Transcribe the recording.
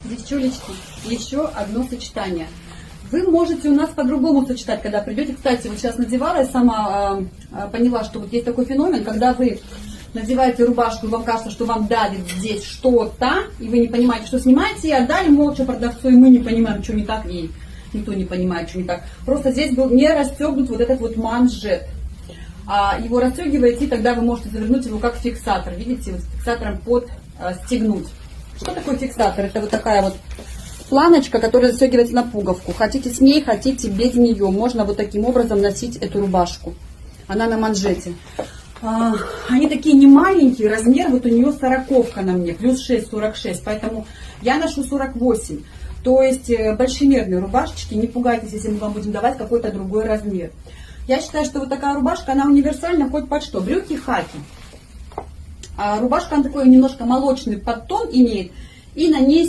Девчулечки, еще одно сочетание. Вы можете у нас по-другому сочетать, когда придете. Кстати, вот сейчас надевала, я сама поняла, что вот есть такой феномен, когда вы надеваете рубашку, и вам кажется, что вам давит здесь что-то, и вы не понимаете, что снимаете, и отдали молча продавцу, и мы не понимаем, что не так, и никто не понимает, что не так. Просто здесь был не расстегнут вот этот вот манжет. Его расстегиваете, и тогда вы можете завернуть его как фиксатор. Видите, вот фиксатором подстегнуть. Что такое фиксатор? Это вот такая вот планочка, которая застегивается на пуговку. Хотите с ней, хотите без нее. Можно вот таким образом носить эту рубашку. Она на манжете. Они такие не маленькие, размер вот у нее 40-ка на мне, плюс 6, 46. Поэтому я ношу 48. То есть большемерные рубашечки, не пугайтесь, если мы вам будем давать какой-то другой размер. Я считаю, что вот такая рубашка, она универсальна хоть под что. Брюки хаки. Рубашка, она такой немножко молочный подтон имеет. И на ней